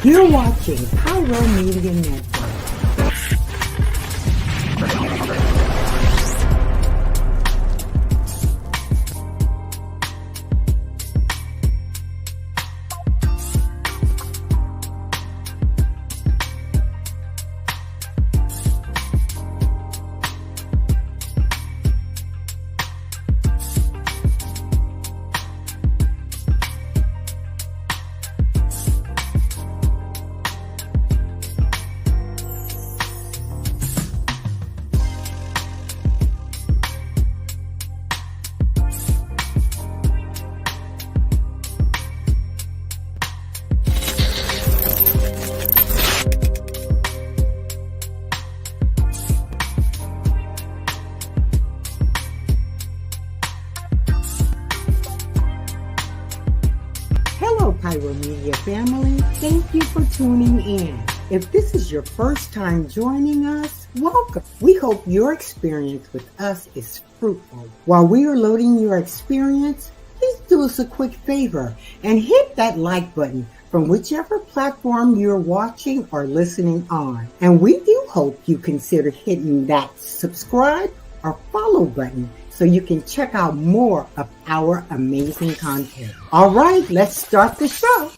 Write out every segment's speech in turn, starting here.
You're watching Pyro Media Network. Pyro Media family, thank you for tuning in. If this is your first time joining us, welcome. We hope your experience with us is fruitful. While we are loading your experience, please do us a quick favor and hit that like button from whichever platform you're watching or listening on. And we do hope you consider hitting that subscribe or follow button so you can check out more of our amazing content. All right, let's start the show.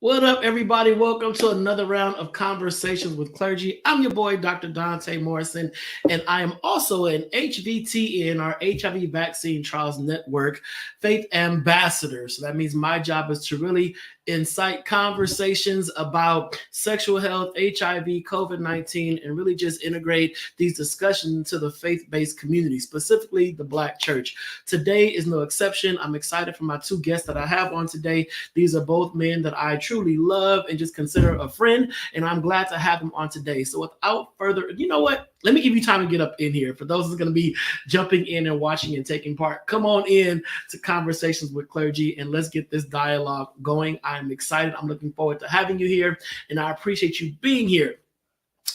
What up, everybody? Welcome to another round of Conversations with Clergy. I'm your boy, Dr. Donta Morrison, and I am also an HVT in our HIV Vaccine Trials Network Faith Ambassador. So that means my job is to really incite conversations about sexual health, HIV, COVID-19, and really just integrate these discussions into the faith-based community, specifically the Black church. Today is no exception. I'm excited for my two guests that I have on today. These are both men that I truly love and just consider a friend, and I'm glad to have them on today. So without further, you know what? Let me give you time to get up in here. For those who's going to be jumping in and watching and taking part, come on in to Conversations with Clergy and let's get this dialogue going. I'm excited. I'm looking forward to having you here, and I appreciate you being here.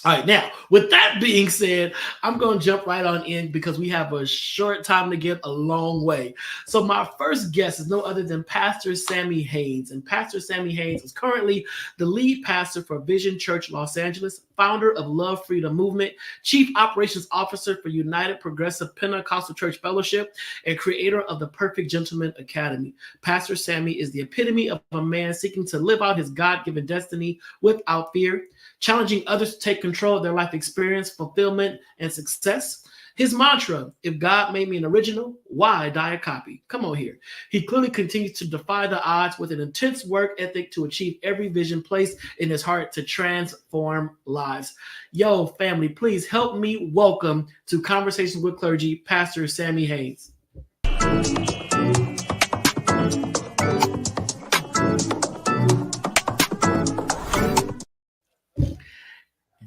All right, now, with that being said, I'm going to jump right on in because we have a short time to get a long way. So my first guest is no other than Pastor Sammie Haynes. And Pastor Sammie Haynes is currently the lead pastor for Vision Church Los Angeles, founder of Love Freedom Movement, chief operations officer for United Progressive Pentecostal Church Fellowship, and creator of the Perfect Gentleman Academy. Pastor Sammie is the epitome of a man seeking to live out his God-given destiny without fear, challenging others to take control of their life experience, fulfillment, and success. His mantra, if God made me an original, why die a copy? Come on here. He clearly continues to defy the odds with an intense work ethic to achieve every vision placed in his heart to transform lives. Yo, family, please help me welcome to Conversations with Clergy, Pastor Sammie Haynes.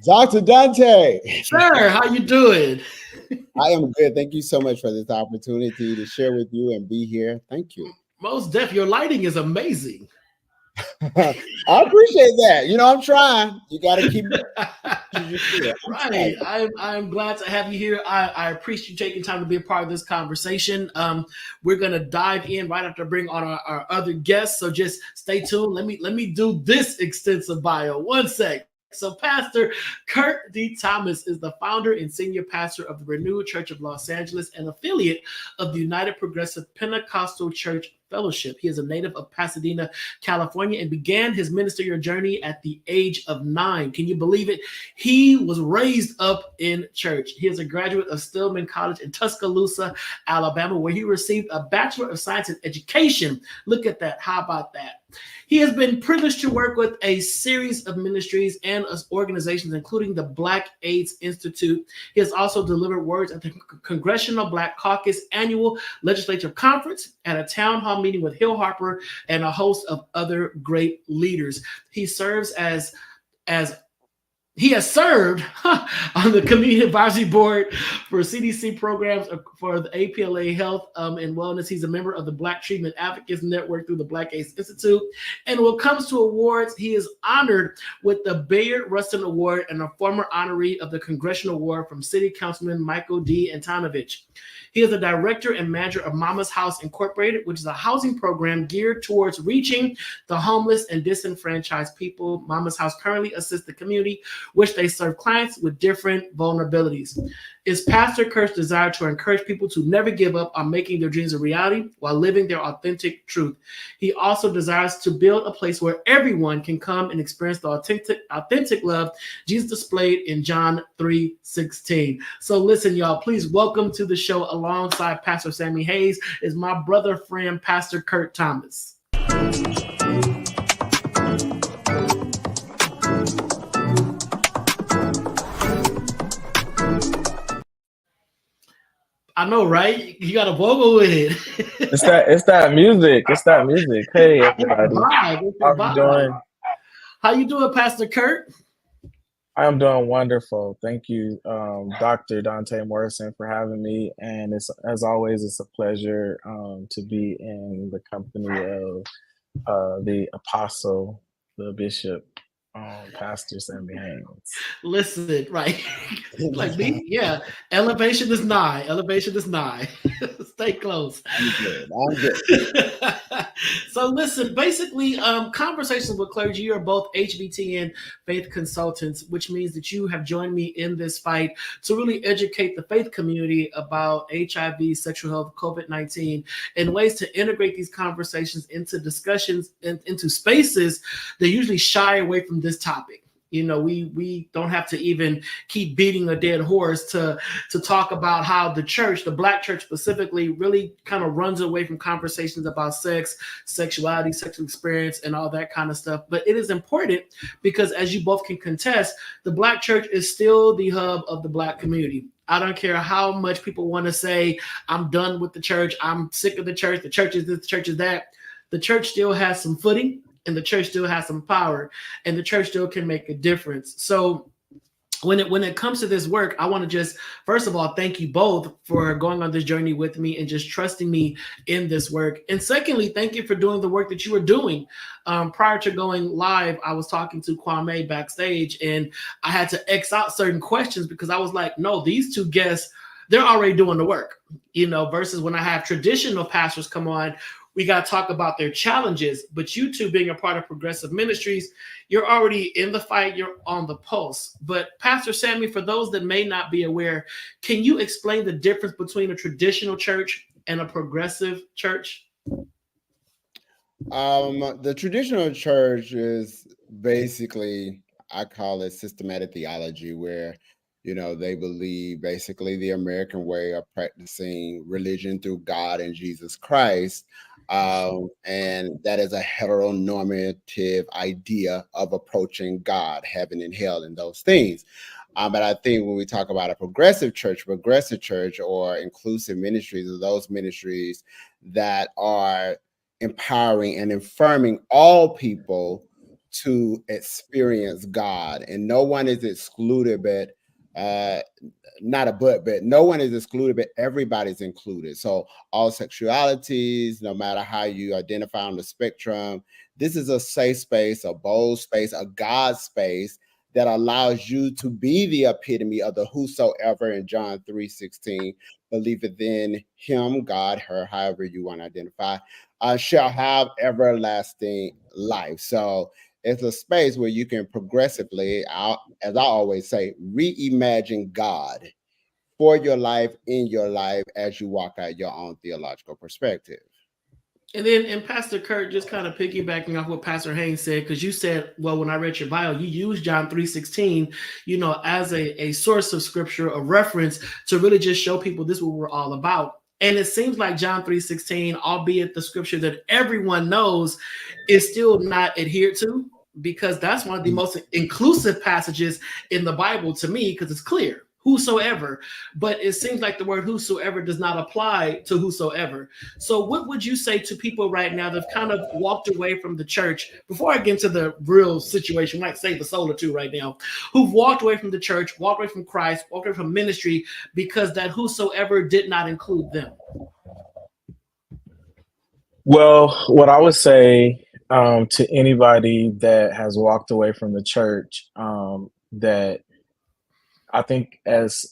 Dr. Donta. Sir, how you doing? I am good. Thank you so much for this opportunity to share with you and be here. Thank you. Most deaf. Your lighting is amazing. I appreciate that. You know, I'm trying. You got to keep right. I'm glad to have you here. I appreciate you taking time to be a part of this conversation. We're gonna dive in right after bring on our other guests. So just stay tuned. Let me do this extensive bio. One sec. So Pastor Curt D. Thomas is the founder and senior pastor of the Renewed Church of Los Angeles, an affiliate of the United Progressive Pentecostal Church Fellowship. He is a native of Pasadena, California, and began his ministerial journey at the age of 9. Can you believe it? He was raised up in church. He is a graduate of Stillman College in Tuscaloosa, Alabama, where he received a Bachelor of Science in Education. Look at that. How about that? He has been privileged to work with a series of ministries and organizations, including the Black AIDS Institute. He has also delivered words at the Congressional Black Caucus Annual Legislative Conference, at a town hall meeting with Hill Harper, and a host of other great leaders. He serves as He has served on the Community Advisory Board for CDC programs for the APLA Health and Wellness. He's a member of the Black Treatment Advocates Network through the Black AIDS Institute. And when it comes to awards, he is honored with the Bayard Rustin Award and a former honoree of the Congressional Award from City Councilman Michael D. Antonovich. He is the director and manager of Mama's House Incorporated, which is a housing program geared towards reaching the homeless and disenfranchised people. Mama's House currently assists the community, which they serve clients with different vulnerabilities. It's Pastor Curt's desire to encourage people to never give up on making their dreams a reality while living their authentic truth. He also desires to build a place where everyone can come and experience the authentic love Jesus displayed in John 3:16. So listen, y'all, please welcome to the show alongside Pastor Sammie Haynes is my brother friend, Pastor Curt Thomas. I know, right? You got a vocal with it. It's that music. It's that music. Hey, everybody. How you doing? How you doing, Pastor Curt? I'm doing wonderful. Thank you, Dr. Donta Morrison, for having me. And it's, as always, it's a pleasure to be in the company of the apostle, the bishop, Pastor Sammie Haynes. Listen, right? Like me, yeah. Elevation is nigh. Elevation is nigh. Stay close. I'm good. So listen, basically, Conversations with Clergy, you are both HBTN faith consultants, which means that you have joined me in this fight to really educate the faith community about HIV, sexual health, COVID-19, and ways to integrate these conversations into discussions and into spaces that usually shy away from this topic. You know, we don't have to even keep beating a dead horse to talk about how the church, the Black church specifically, really kind of runs away from conversations about sex, sexuality, sexual experience, and all that kind of stuff. But it is important because, as you both can contest, the Black church is still the hub of the Black community. I don't care how much people want to say, I'm done with the church, I'm sick of the church is this, the church is that. The church still has some footing, and the church still has some power, and the church still can make a difference. So when it comes to this work, I want to just, first of all, thank you both for going on this journey with me and just trusting me in this work. And secondly, thank you for doing the work that you were doing. Prior to going live, I was talking to Kwame backstage, and I had to X out certain questions because I was like, no, these two guests, they're already doing the work, you know, versus when I have traditional pastors come on, we got to talk about their challenges. But you two being a part of Progressive Ministries, you're already in the fight, you're on the pulse. But Pastor Sammie, for those that may not be aware, can you explain the difference between a traditional church and a progressive church? The traditional church is basically, I call it systematic theology, where they believe basically the American way of practicing religion through God and Jesus Christ. And that is a heteronormative idea of approaching God, heaven and hell, and those things. But I think when we talk about a progressive church or inclusive ministries, are those ministries that are empowering and affirming all people to experience God. And no one is excluded, but no one is excluded, but everybody's included. So all sexualities, no matter how you identify on the spectrum, this is a safe space, a bold space, a God space that allows you to be the epitome of the whosoever in John 3:16, believeth in him, God, her, however you want to identify, shall have everlasting life. So it's a space where you can progressively, as I always say, reimagine God for your life, in your life, as you walk out your own theological perspective. And then, and Pastor Curt, just kind of piggybacking off what Pastor Haynes said, because you said, well, when I read your bio, you used John 3:16, as a source of scripture, a reference to really just show people this is what we're all about. And it seems like John 3:16, albeit the scripture that everyone knows, is still not adhered to, because that's one of the most inclusive passages in the Bible to me, because it's clear whosoever, but it seems like the word whosoever does not apply to whosoever. So what would you say to people right now that have kind of walked away from the church, before I get into the real situation, might save a soul or two right now, who've walked away from the church, walked away from Christ, walked away from ministry because that whosoever did not include them? Well, what I would say to anybody that has walked away from the church, that I think, as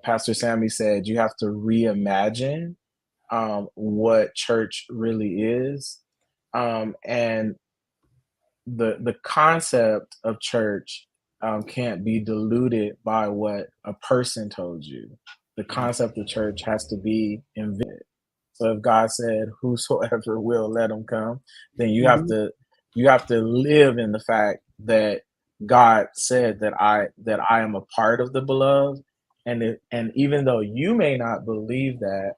Pastor Sammie said, you have to reimagine what church really is, and the concept of church can't be diluted by what a person told you. The concept of church has to be invented. So if God said, "Whosoever will, let him come," then you have to live in the fact that God said that I am a part of the beloved, and even though you may not believe that,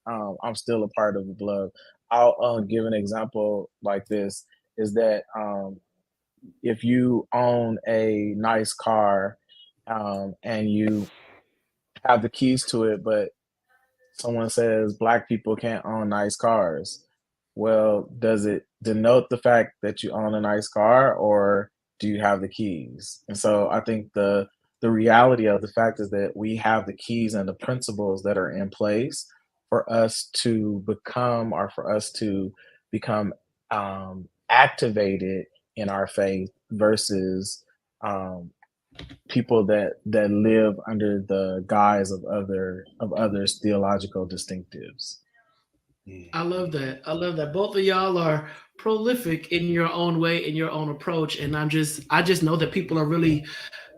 I'm still a part of the beloved. I'll give an example like this: is that if you own a nice car, and you have the keys to it, but someone says black people can't own nice cars. Well, does it denote the fact that you own a nice car, or do you have the keys? And so I think the reality of the fact is that we have the keys and the principles that are in place for us to become, or for us to become activated in our faith, versus people that live under the guise of others' theological distinctives. I love that. I love that. Both of y'all are prolific in your own way, in your own approach, and I just know that people are really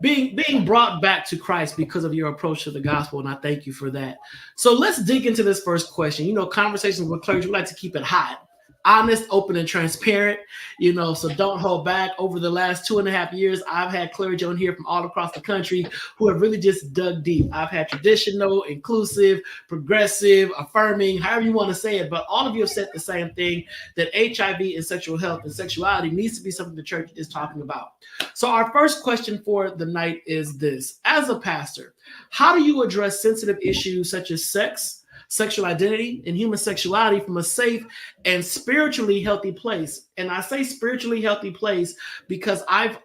being brought back to Christ because of your approach to the gospel, and I thank you for that. So let's dig into this first question. You know, conversations with clergy, we like to keep it hot, honest, open, and transparent. You know, so don't hold back. Over the last 2.5 years, I've had clergy on here from all across the country who have really just dug deep. I've had traditional, inclusive, progressive, affirming, however you want to say it, but all of you have said the same thing, that HIV and sexual health and sexuality needs to be something the church is talking about. So our first question for the night is this: as a pastor, how do you address sensitive issues such as sex, sexual identity, and human sexuality from a safe and spiritually healthy place? And I say spiritually healthy place because I've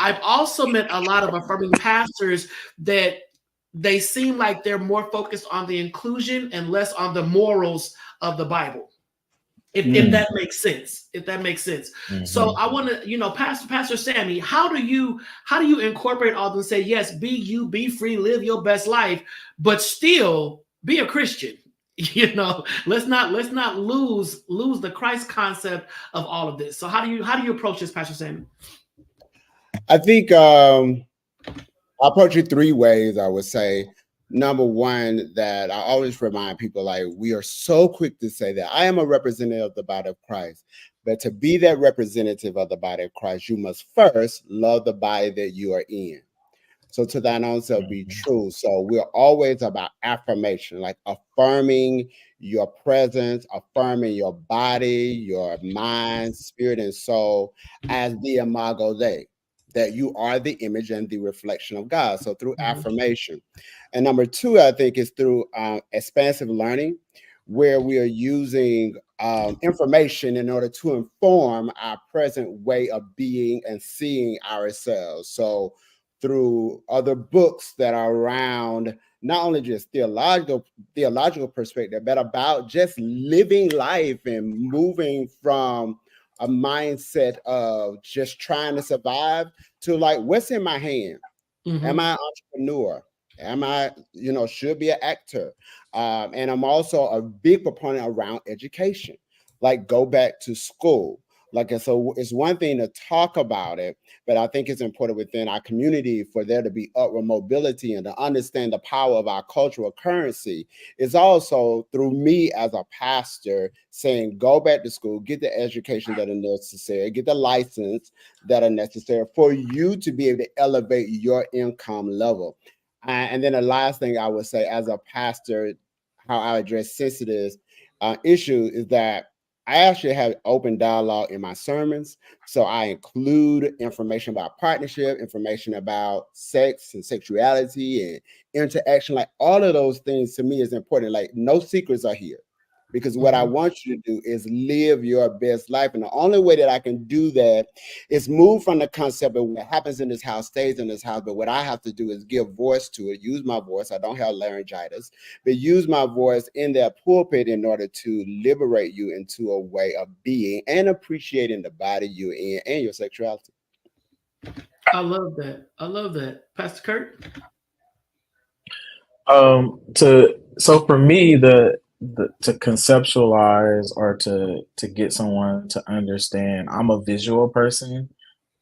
also met a lot of affirming pastors that they seem like they're more focused on the inclusion and less on the morals of the Bible. If that makes sense. If that makes sense. Mm-hmm. So I want to, Pastor Sammie, how do you incorporate all this and say, yes, be you, be free, live your best life, but still be a Christian? Let's not lose the Christ concept of all of this. So how do you approach this, Pastor Sammie? I think I approach it 3 ways, I would say. Number one, that I always remind people, like, we are so quick to say that I am a representative of the body of Christ. But to be that representative of the body of Christ, you must first love the body that you are in. So to thine own self be true. So we're always about affirmation, like affirming your presence, affirming your body, your mind, spirit, and soul as the imago Dei, that you are the image and the reflection of God. So through affirmation. And number 2, I think, is through expansive learning, where we are using information in order to inform our present way of being and seeing ourselves. So through other books that are around not only just theological perspective, but about just living life and moving from a mindset of just trying to survive to, like, what's in my hand? Am I an entrepreneur? Am I, should be an actor? And I'm also a big proponent around education, like go back to school. Like, so it's one thing to talk about it, but I think it's important within our community for there to be upward mobility and to understand the power of our cultural currency. It's also through me as a pastor saying, go back to school, get the education that are necessary, get the license that are necessary for you to be able to elevate your income level. And then the last thing I would say as a pastor, how I address sensitive issues is that I actually have open dialogue in my sermons. So I include information about partnership, information about sex and sexuality and interaction. Like all of those things to me is important. Like no secrets are here. Because what I want you to do is live your best life. And the only way that I can do that is move from the concept of what happens in this house stays in this house. But what I have to do is give voice to it, use my voice. I don't have laryngitis, but use my voice in that pulpit in order to liberate you into a way of being and appreciating the body you're in and your sexuality. I love that. I love that. Pastor Curt? So for me, the to conceptualize or to get someone to understand, I'm a visual person.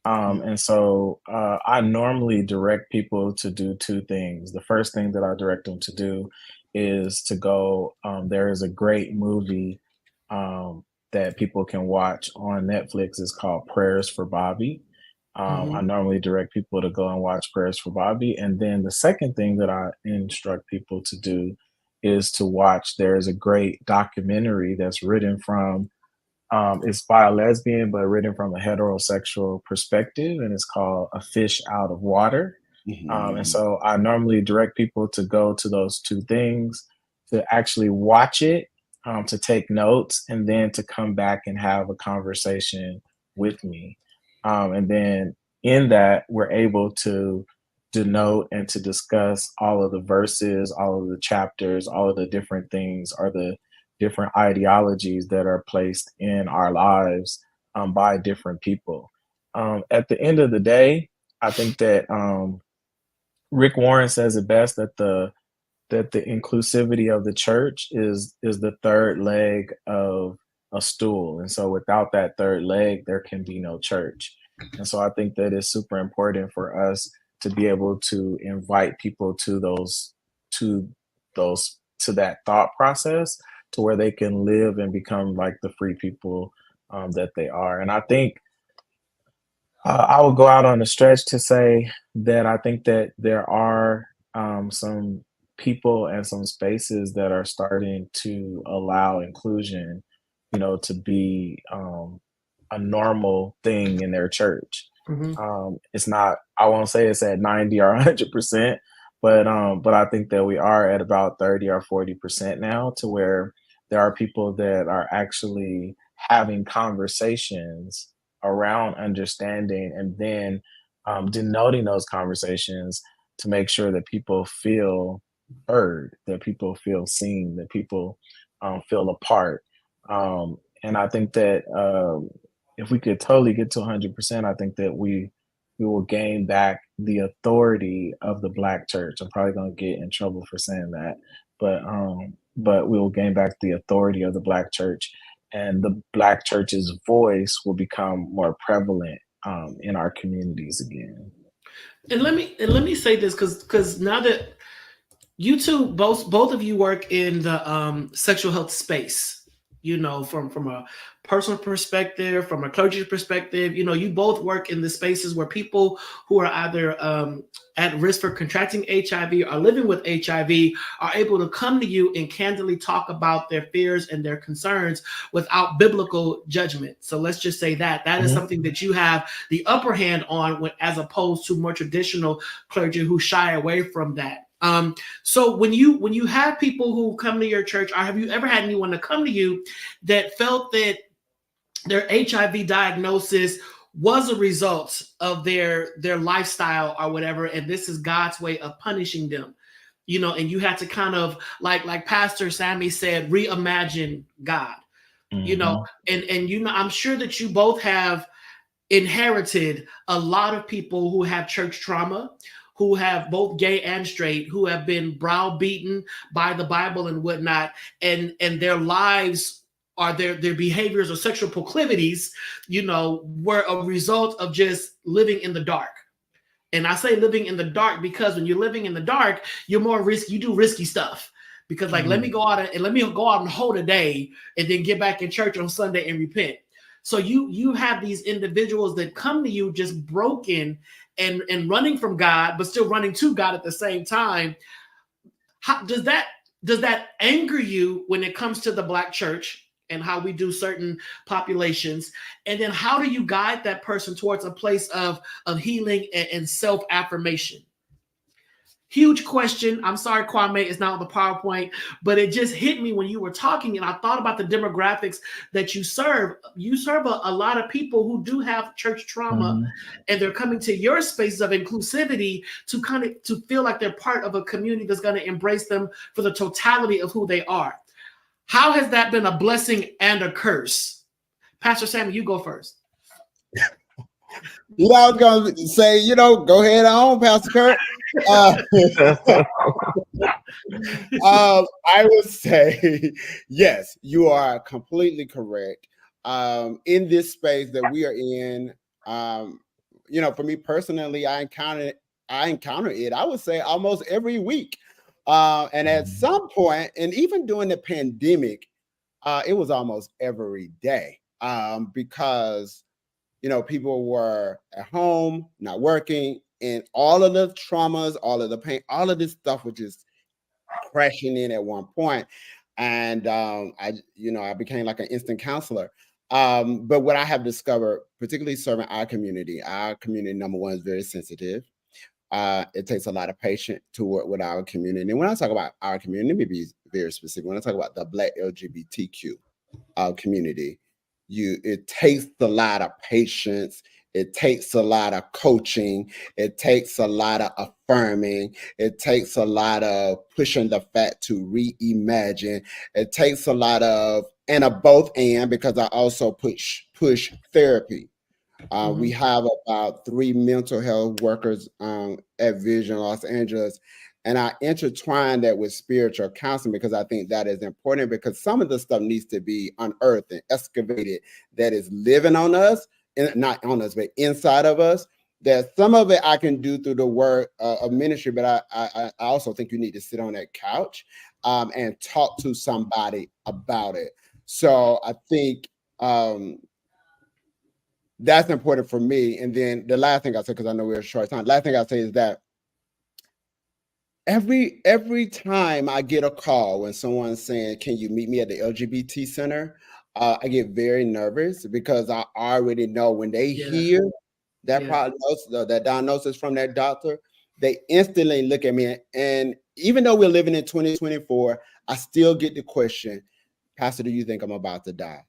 And so I normally direct people to do two things. The first thing that I direct them to do is to go, there is a great movie that people can watch on Netflix. It's called Prayers for Bobby. I normally direct people to go and watch Prayers for Bobby. And then the second thing that I instruct people to do is to watch, there is a great documentary that's written from, it's by a lesbian, but written from a heterosexual perspective, and it's called A Fish Out of Water. And so I normally direct people to go to those two things, to actually watch it, to take notes, and then to come back and have a conversation with me. And then in that, we're able to denote and to discuss all of the verses, all of the chapters, all of the different things, or the different ideologies that are placed in our lives by different people. At the end of the day, I think that Rick Warren says it best, that the inclusivity of the church is the third leg of a stool. And so without that third leg, there can be no church. And so I think that it's super important for us to be able to invite people to that thought process, to where they can live and become like the free people that they are. And I think I would go out on a stretch to say that I think that there are some people and some spaces that are starting to allow inclusion, to be a normal thing in their church. It's not, I won't say it's at 90 or 100%, but I think that we are at about 30 or 40% now, to where there are people that are actually having conversations around understanding, and then denoting those conversations to make sure that people feel heard, that people feel seen, that people feel a part. And I think that if we could totally get to 100%, I think that we will gain back the authority of the Black church. I'm probably going to get in trouble for saying that, but we will gain back the authority of the Black church, and the Black church's voice will become more prevalent in our communities again. And let me say this, because now that you two, both of you work in the sexual health space, from a personal perspective, from a clergy perspective, you both work in the spaces where people who are either at risk for contracting HIV or living with HIV are able to come to you and candidly talk about their fears and their concerns without biblical judgment. So let's just say that is something that you have the upper hand on, as opposed to more traditional clergy who shy away from that. So when you have people who come to your church, or have you ever had anyone to come to you that felt that their HIV diagnosis was a result of their lifestyle or whatever, and this is God's way of punishing them, and you had to kind of, like Pastor Sammie said, reimagine God, and I'm sure that you both have inherited a lot of people who have church trauma, who have both gay and straight, who have been browbeaten by the Bible and whatnot, and their lives or their behaviors or sexual proclivities, were a result of just living in the dark. And I say living in the dark because when you're living in the dark, you're more risky. You do risky stuff because, let me go out and hold a day and then get back in church on Sunday and repent. So you have these individuals that come to you just broken and running from God, but still running to God at the same time. How does that anger you when it comes to the Black church? and how we do certain populations. And then how do you guide that person towards a place of healing and self-affirmation? Huge question. I'm sorry, Kwame, it's not on the PowerPoint, but it just hit me when you were talking, and I thought about the demographics that you serve. You serve a lot of people who do have church trauma, and they're coming to your spaces of inclusivity to feel like they're part of a community that's going to embrace them for the totality of who they are. How has that been a blessing and a curse? Pastor Sammie, you go first. You know, I was going to say, go ahead on, Pastor Curt. I would say, yes, you are completely correct. In this space that we are in, for me personally, I encounter it, I would say, almost every week. And at some point, and even during the pandemic, it was almost every day, because people were at home, not working, and all of the traumas, all of the pain, all of this stuff was just crashing in at one point. And I became like an instant counselor. But what I have discovered, particularly serving our community, number one, is very sensitive. It takes a lot of patience to work with our community. And when I talk about our community, let me be very specific. When I talk about the Black LGBTQ community, it takes a lot of patience. It takes a lot of coaching. It takes a lot of affirming. It takes a lot of pushing the fact to reimagine. It takes a lot of, and a both and, because I also push therapy. We have about 3 mental health workers at Vision Los Angeles. And I intertwine that with spiritual counseling, because I think that is important, because some of the stuff needs to be unearthed and excavated that is living on us, and not on us, but inside of us. That some of it I can do through the work of ministry, but I also think you need to sit on that couch and talk to somebody about it. So I think that's important for me. And then the last thing I say, because I know we're short time, last thing I say is that every time I get a call when someone's saying, "Can you meet me at the LGBT center?" I get very nervous, because I already know when they hear that prognosis, that diagnosis from that doctor, they instantly look at me. And even though we're living in 2024, I still get the question, "Pastor, do you think I'm about to die?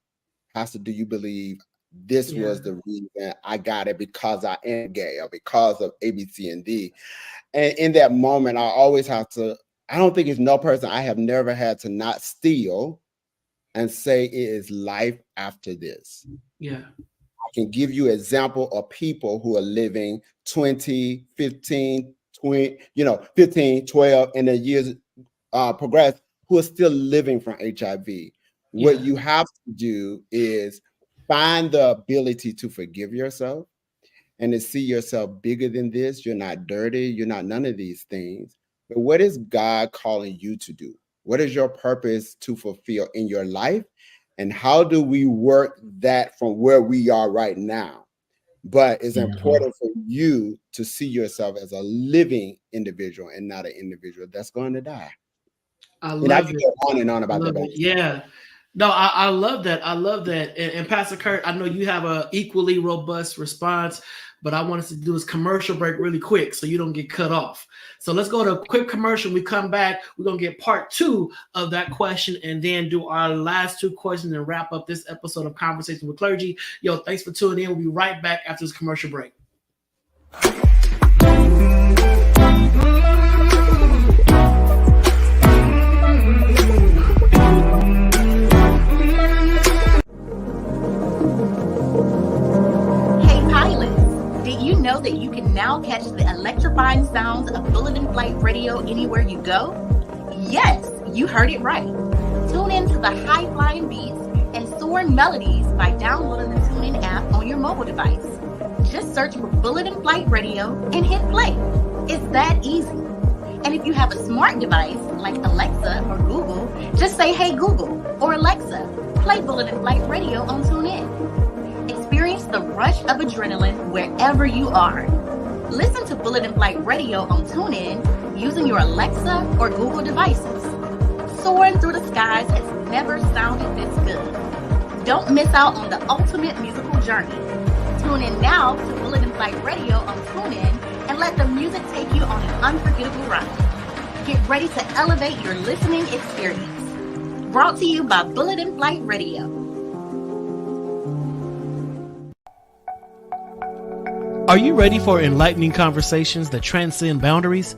Pastor, do you believe this was the reason I got it, because I am gay, or because of A, B, C, and D?" And in that moment, I always have to, I don't think it's no person I have never had to not steal and say it is life after this. Yeah. I can give you example of people who are living 20, 15, 20, 15, 12, and the years progress, who are still living from HIV. What you have to do is find the ability to forgive yourself and to see yourself bigger than this. You're not dirty. You're not none of these things. But what is God calling you to do? What is your purpose to fulfill in your life? And how do we work that from where we are right now? But it's important for you to see yourself as a living individual and not an individual that's going to die. I love it. Go on and on about that. Yeah. No, I love that. I love that. And Pastor Curt, I know you have an equally robust response, but I want us to do this commercial break really quick so you don't get cut off. So let's go to a quick commercial. We come back. We're going to get part 2 of that question, and then do our last 2 questions and wrap up this episode of Conversation with Clergy. Yo, thanks for tuning in. We'll be right back after this commercial break. Know that you can now catch the electrifying sounds of Bulletin Flight Radio anywhere you go? Yes, you heard it right. Tune in to the high-flying beats and soaring melodies by downloading the TuneIn app on your mobile device. Just search for Bulletin Flight Radio and hit play. It's that easy. And if you have a smart device like Alexa or Google, just say, "Hey Google," or "Alexa, play Bulletin Flight Radio on TuneIn." Experience the rush of adrenaline wherever you are. Listen to Bulletin Flight Radio on TuneIn using your Alexa or Google devices. Soaring through the skies has never sounded this good. Don't miss out on the ultimate musical journey. Tune in now to Bullet and Flight Radio on TuneIn and let the music take you on an unforgettable ride. Get ready to elevate your listening experience. Brought to you by Bullet and Flight Radio. Are you ready for enlightening conversations that transcend boundaries?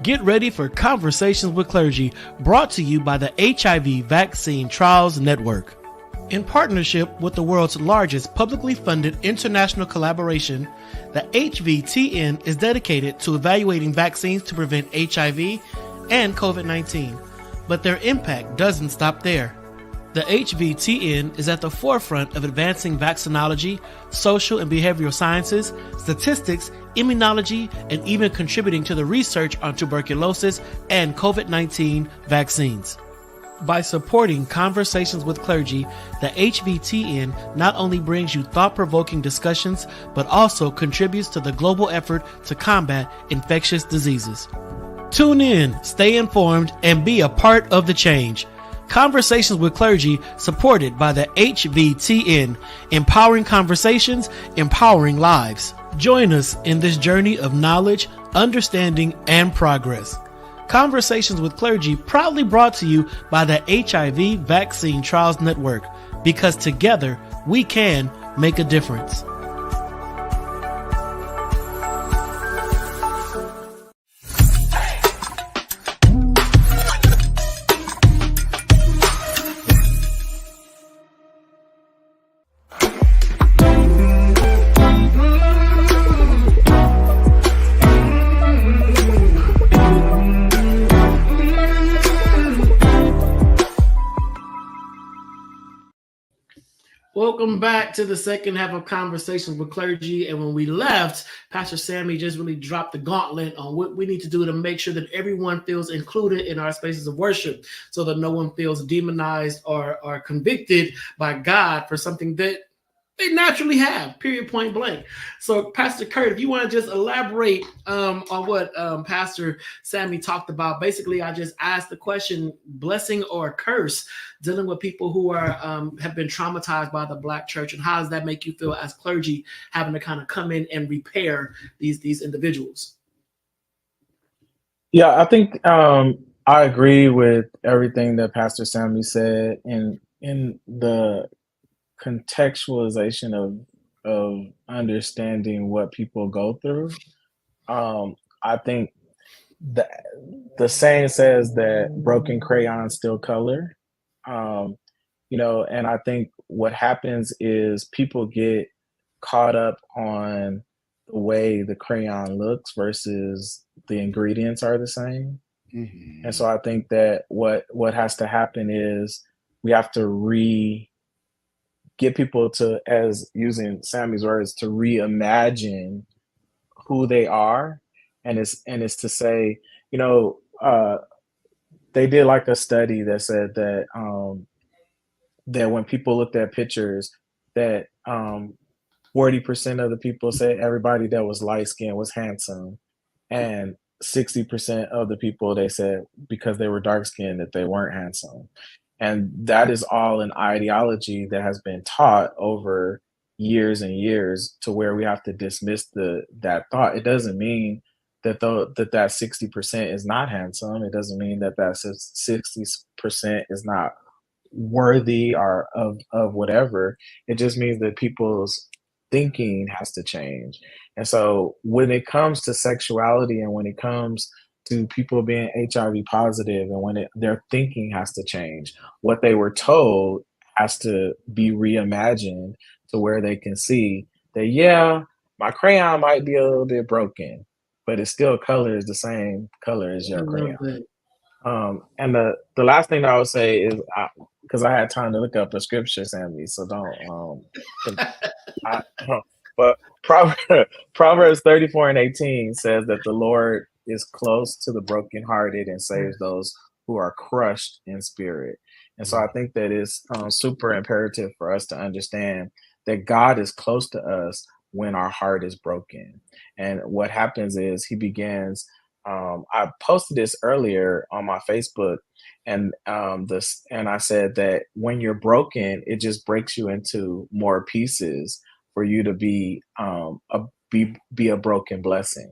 Get ready for Conversations with Clergy, brought to you by the HIV Vaccine Trials Network. In partnership with the world's largest publicly funded international collaboration, the HVTN is dedicated to evaluating vaccines to prevent HIV and COVID-19, but their impact doesn't stop there. The HVTN is at the forefront of advancing vaccinology, social and behavioral sciences, statistics, immunology, and even contributing to the research on tuberculosis and COVID-19 vaccines. By supporting Conversations with Clergy, the HVTN not only brings you thought-provoking discussions, but also contributes to the global effort to combat infectious diseases. Tune in, stay informed, and be a part of the change. Conversations with Clergy, supported by the HVTN, empowering conversations, empowering lives. Join us in this journey of knowledge, understanding, and progress. Conversations with Clergy, proudly brought to you by the HIV Vaccine Trials Network, because together we can make a difference. Welcome back to the second half of Conversations with Clergy. And when we left, Pastor Sammie just really dropped the gauntlet on what we need to do to make sure that everyone feels included in our spaces of worship, so that no one feels demonized or convicted by God for something that they naturally have, period, point blank. So, Pastor Curt, if you want to just elaborate on what Pastor Sammie talked about. Basically, I just asked the question, blessing or curse, dealing with people who are have been traumatized by the Black church, and how does that make you feel as clergy, having to kind of come in and repair these individuals? Yeah, I think I agree with everything that Pastor Sammie said in the contextualization of understanding what people go through. I think the saying says that broken crayons still color. And I think what happens is people get caught up on the way the crayon looks versus the ingredients are the same. Mm-hmm. And so I think that what has to happen is we have to get people to, as using Sammie's words, to reimagine who they are. And it's to say, they did like a study that said that that when people looked at pictures, that 40% of the people said everybody that was light skinned was handsome, and 60% of the people, they said because they were dark skinned that they weren't handsome. And that is all an ideology that has been taught over years and years, to where we have to dismiss that thought. It doesn't mean that that 60% is not handsome. It doesn't mean that 60% is not worthy or of whatever. It just means that people's thinking has to change. And so when it comes to sexuality, and when it comes to people being HIV positive, and when their thinking has to change, what they were told has to be reimagined to where they can see that, yeah, my crayon might be a little bit broken, but it still colors the same color as your crayon. And the last thing that I would say is, because I had time to look up the scripture, Sammie, so don't. But Proverbs 34:18 says that the Lord is close to the brokenhearted and saves those who are crushed in spirit. And so I think that it's super imperative for us to understand that God is close to us when our heart is broken. And what happens is he begins I posted this earlier on my Facebook, and I said that when you're broken, it just breaks you into more pieces for you to be a broken blessing.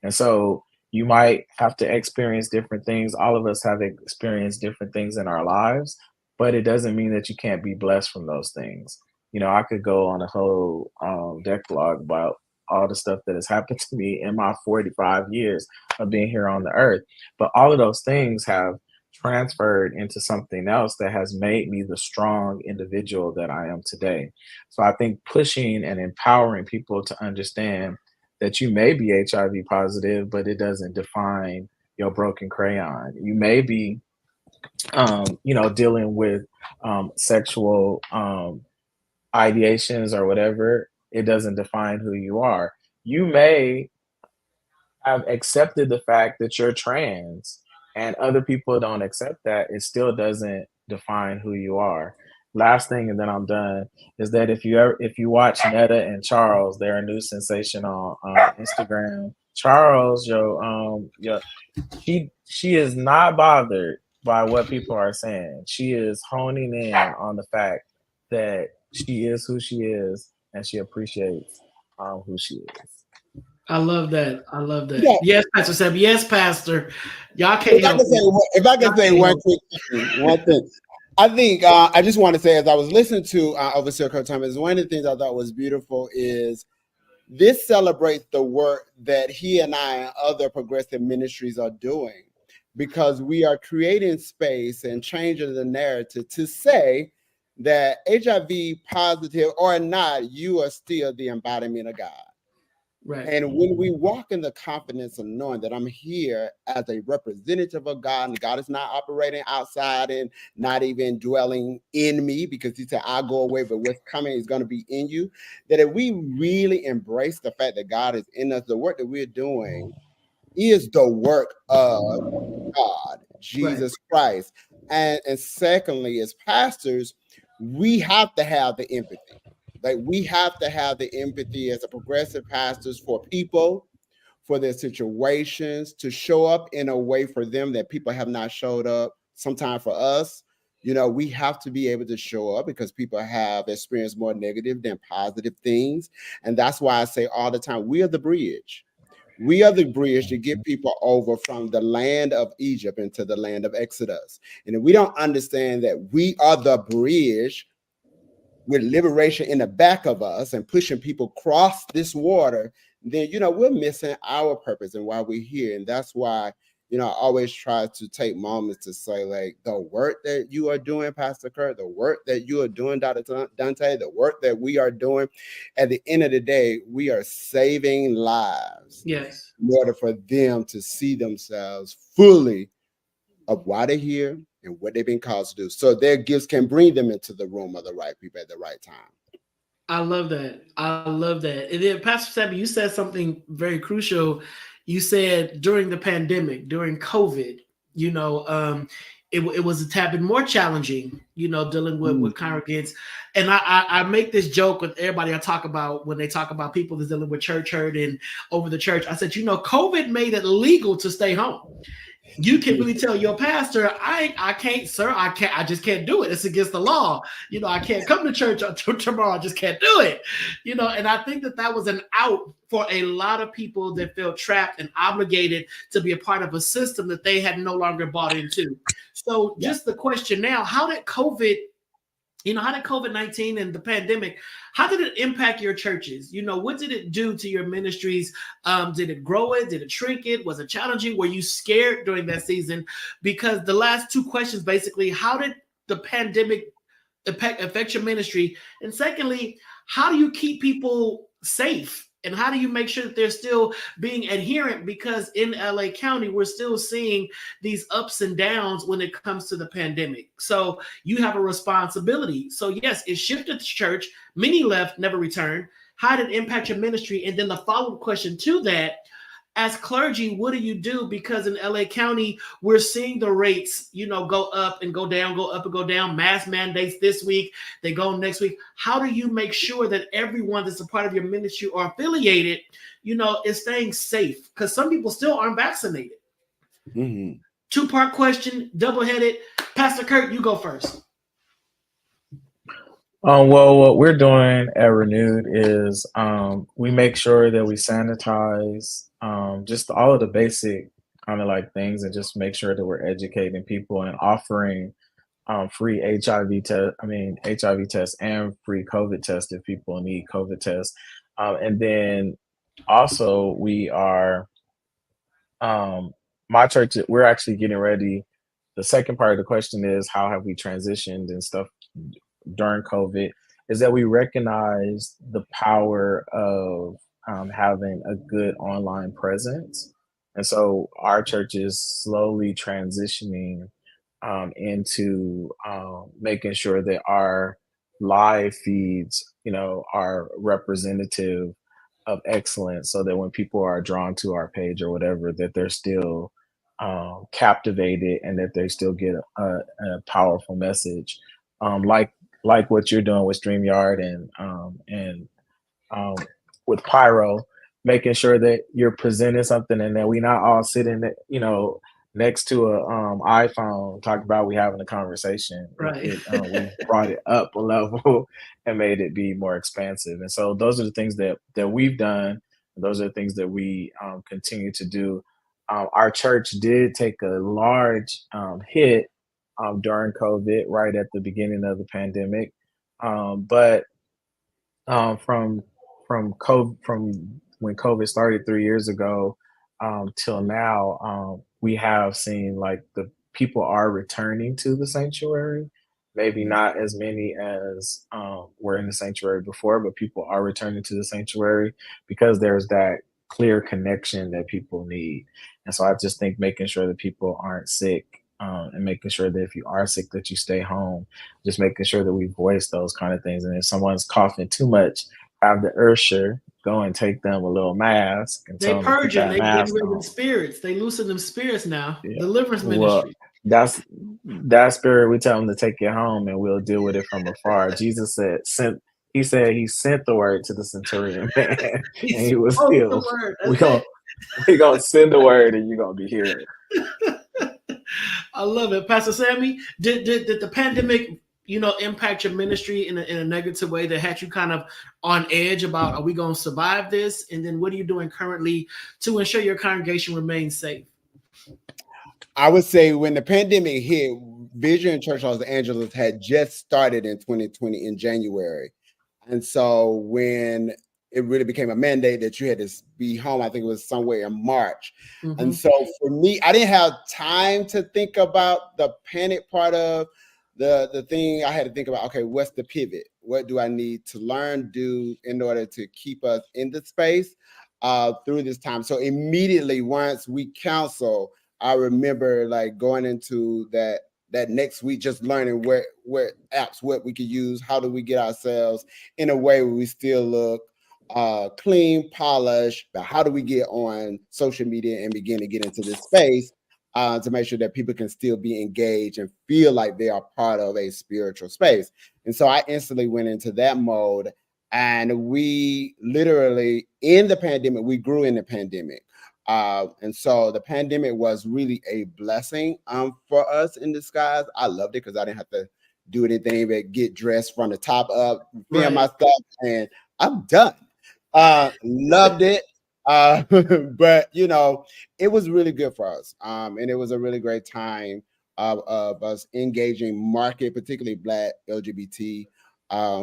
And so you might have to experience different things. All of us have experienced different things in our lives, but it doesn't mean that you can't be blessed from those things. I could go on a whole decalogue about all the stuff that has happened to me in my 45 years of being here on the earth. But all of those things have transferred into something else that has made me the strong individual that I am today. So I think pushing and empowering people to understand that you may be HIV positive, but it doesn't define your broken crayon. You may be, dealing with sexual ideations or whatever. It doesn't define who you are. You may have accepted the fact that you're trans and other people don't accept that. It still doesn't define who you are. Last thing, and then I'm done, is that if you watch Netta and Charles, they're a new sensation on Instagram. Charles, she is not bothered by what people are saying. She is honing in on the fact that she is who she is and she appreciates who she is. I love that. I love that. Yeah. Yes, Pastor Sam. Yes, Pastor. Y'all can't help it. If I can say one thing. I think I just want to say, as I was listening to Overseer Curt Thomas, one of the things I thought was beautiful is this celebrates the work that he and I and other progressive ministries are doing, because we are creating space and changing the narrative to say that HIV positive or not, you are still the embodiment of God. Right. And when we walk in the confidence of knowing that I'm here as a representative of God, and God is not operating outside and not even dwelling in me, because he said, I'll go away, but what's coming is going to be in you. That if we really embrace the fact that God is in us, the work that we're doing is the work of God, Jesus Christ. And secondly, as pastors, we have to have the empathy. Like, we have to have the empathy as a progressive pastors for people, for their situations, to show up in a way for them that people have not showed up. Sometimes for us, we have to be able to show up because people have experienced more negative than positive things. And that's why I say all the time, we are the bridge. We are the bridge to get people over from the land of Egypt into the land of Exodus. And if we don't understand that we are the bridge with liberation in the back of us and pushing people across this water, then, we're missing our purpose and why we're here. And that's why, I always try to take moments to say, like, the work that you are doing, Pastor Curt, the work that you are doing, Dr. Donta, the work that we are doing, at the end of the day, we are saving lives. Yes. In order for them to see themselves fully of why they're here and what they've been called to do, so their gifts can bring them into the room of the right people at the right time. I love that. I love that. And then, Pastor Sammie, you said something very crucial. You said during the pandemic, during COVID, it was a tad bit more challenging, dealing with congregants. And I make this joke with everybody I talk about when they talk about people that's dealing with church hurt and over the church. I said, COVID made it legal to stay home. You can really tell your pastor, I can't, sir, I just can't do it. It's against the law. I can't come to church tomorrow. I just can't do it. And I think that was an out for a lot of people that felt trapped and obligated to be a part of a system that they had no longer bought into. So just the question now, how did COVID-19 and the pandemic, how did it impact your churches? What did it do to your ministries? Did it grow it? Did it shrink it? Was it challenging? Were you scared during that season? Because the last two questions, basically, how did the pandemic affect your ministry? And secondly, how do you keep people safe? And how do you make sure that they're still being adherent? Because in LA County, we're still seeing these ups and downs when it comes to the pandemic. So you have a responsibility. So yes, it shifted the church. Many left, never returned. How did it impact your ministry? And then the follow-up question to that, as clergy, what do you do? Because in LA County, we're seeing the rates, go up and go down, go up and go down. Mask mandates this week, they go next week. How do you make sure that everyone that's a part of your ministry or affiliated, is staying safe? Because some people still aren't vaccinated. Mm-hmm. Two-part question, double-headed. Pastor Curt, you go first. Well, what we're doing at Renewed is we make sure that we sanitize just all of the basic kind of like things, and just make sure that we're educating people and offering free HIV tests and free COVID tests if people need COVID tests. And then also we are, my church, we're actually getting ready. The second part of the question is, how have we transitioned and stuff during COVID, is that we recognize the power of having a good online presence. And so our church is slowly transitioning into making sure that our live feeds, are representative of excellence, so that when people are drawn to our page or whatever, that they're still captivated and that they still get a powerful message, like what you're doing with StreamYard and with Pyro, making sure that you're presenting something and that we not all sitting, next to a iPhone talking about we having a conversation. Right. We brought it up a level and made it be more expansive. And so those are the things that we've done. Those are the things that we continue to do. Our church did take a large hit during COVID, right at the beginning of the pandemic. But from COVID, from when COVID started 3 years ago till now, we have seen like the people are returning to the sanctuary. Maybe not as many as were in the sanctuary before, but people are returning to the sanctuary because there's that clear connection that people need. And so I just think making sure that people aren't sick, and making sure that if you are sick, that you stay home, just making sure that we voice those kind of things. And if someone's coughing too much, have the usher go and take them a little mask and They tell them to put purging, that they getting mask rid of on. them spirits. They loosen them spirits now. Yeah. Deliverance Well, ministry. that's that spirit. We tell them to take it home, and we'll deal with it from afar. Jesus said, he sent the word to the centurion man, and he was healed. We gonna send the word, and you're gonna be healed. I love it, Pastor Sammie. Did the pandemic, impact your ministry in a negative way that had you kind of on edge about, are we going to survive this? And then what are you doing currently to ensure your congregation remains safe? I would say when the pandemic hit, Vision Church Los Angeles had just started in 2020 in January. And so when it really became a mandate that you had to be home, I think it was somewhere in March. Mm-hmm. And so for me, I didn't have time to think about the panic part of the thing. I had to think about, okay, what's the pivot? What do I need to learn, do in order to keep us in the space through this time? So immediately once we counsel, I remember like going into that next week, just learning what apps, what we could use, how do we get ourselves in a way where we still look clean, polished, but how do we get on social media and begin to get into this space to make sure that people can still be engaged and feel like they are part of a spiritual space. And so I instantly went into that mode, and we literally in the pandemic, we grew in the pandemic. And so the pandemic was really a blessing for us in disguise. I loved it because I didn't have to do anything but get dressed from the top up, film my stuff, and I'm done. Loved it. But it was really good for us. And it was a really great time of us engaging market, particularly Black LGBT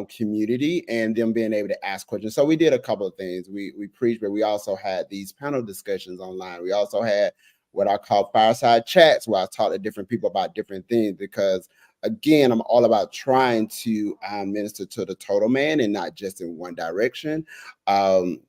community, and them being able to ask questions. So we did a couple of things. We preached, but we also had these panel discussions online. We also had what I call fireside chats, where I talked to different people about different things, because again, I'm all about trying to minister to the total man and not just in one direction. And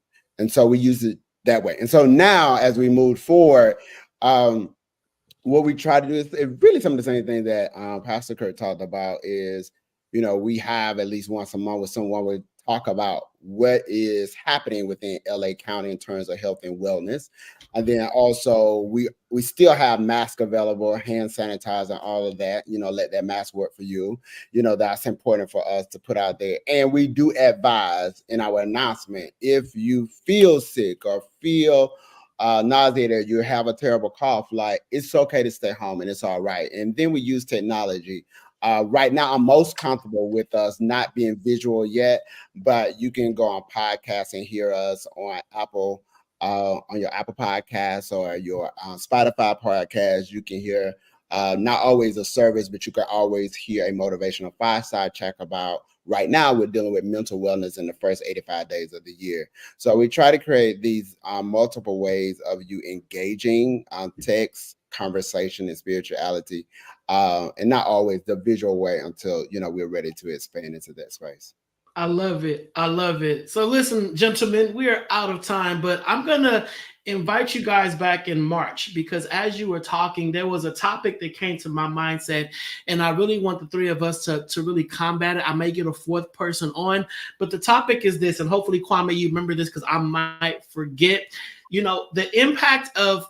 so we use it that way. And so now as we move forward, what we try to do is really some of the same thing that Pastor Curt talked about is, we have at least once a month with someone we're talk about what is happening within LA County in terms of health and wellness. And then also we still have masks available, hand sanitizer, all of that, let that mask work for you. That's important for us to put out there. And we do advise in our announcement, if you feel sick or feel nauseated, you have a terrible cough, like, it's okay to stay home and it's all right. And then we use technology. Right now, I'm most comfortable with us not being visual yet, but you can go on podcasts and hear us on Apple, on your Apple Podcasts or your Spotify podcast. You can hear not always a service, but you can always hear a motivational 5-star check about. Right now, we're dealing with mental wellness in the first 85 days of the year. So we try to create these multiple ways of you engaging text, conversation, and spirituality, and not always the visual way until, we're ready to expand into that space. I love it. I love it. So listen, gentlemen, we are out of time, but I'm going to invite you guys back in March, because as you were talking, there was a topic that came to my mindset, and I really want the three of us to really combat it. I may get a fourth person on, but the topic is this, and hopefully, Kwame, you remember this because I might forget, the impact of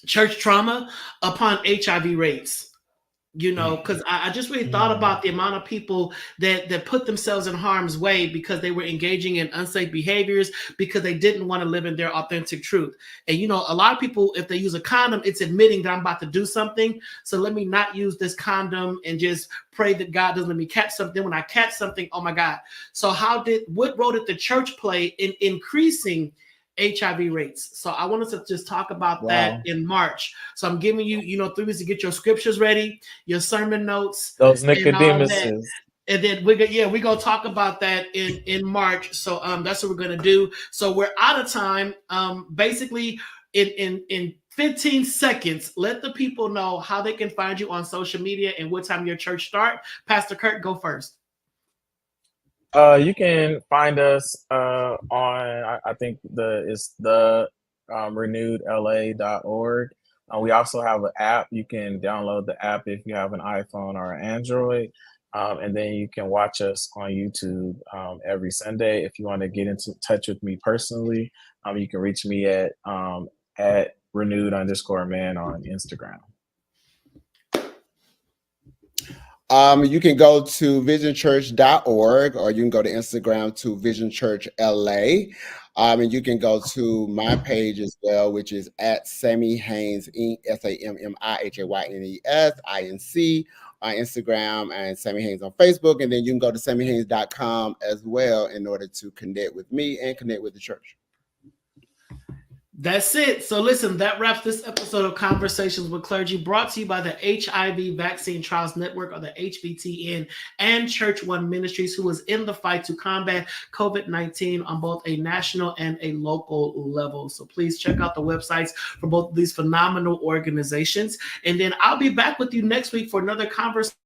church trauma upon HIV rates. Because I just really thought about the amount of people that put themselves in harm's way because they were engaging in unsafe behaviors, because they didn't want to live in their authentic truth. And, a lot of people, if they use a condom, it's admitting that I'm about to do something. So let me not use this condom and just pray that God doesn't let me catch something. When I catch something, oh my God. So what role did the church play in increasing HIV rates? So I wanted to just talk about that in March. So I'm giving you, 3 weeks to get your scriptures ready, your sermon notes, those Nicodemuses. And then we're gonna talk about that in March. So that's what we're gonna do. So we're out of time. Basically, in 15 seconds, let the people know how they can find you on social media and what time your church start. Pastor Curt, go first. You can find us on, I think it's the renewedla.org. We also have an app. You can download the app if you have an iPhone or an Android. And then you can watch us on YouTube every Sunday. If you want to get into touch with me personally, you can reach me at renewed_man on Instagram. You can go to visionchurch.org, or you can go to Instagram to Vision Church LA. And you can go to my page as well, which is at Sammie Haynes Inc. SAMMIHAYNES INC on Instagram, and Sammie Haynes on Facebook. And then you can go to SammieHaynes.com as well in order to connect with me and connect with the church. That's it. So listen, that wraps this episode of Conversations with Clergy, brought to you by the HIV Vaccine Trials Network, or the HVTN, and Church One Ministries, who is in the fight to combat COVID-19 on both a national and a local level. So please check out the websites for both of these phenomenal organizations. And then I'll be back with you next week for another Conversations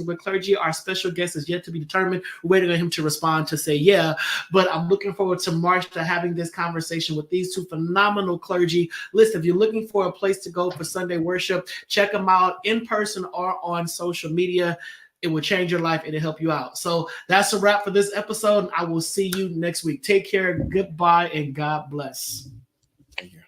with Clergy. Our special guest is yet to be determined. We're waiting on him to respond to say yeah, but I'm looking forward to March to having this conversation with these two phenomenal clergy. Listen, if you're looking for a place to go for Sunday worship, check them out in person or on social media. It will change your life. It'll help you out. So that's a wrap for this episode. I will see you next week. Take care. Goodbye and God bless. Thank you.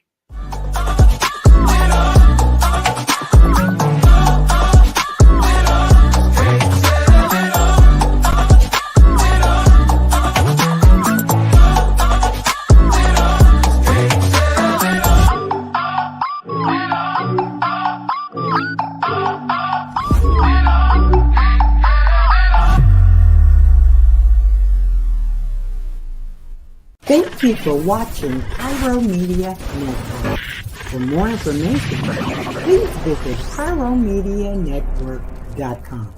Thank you for watching Pyro Media Network. For more information, please visit pyromedianetwork.com.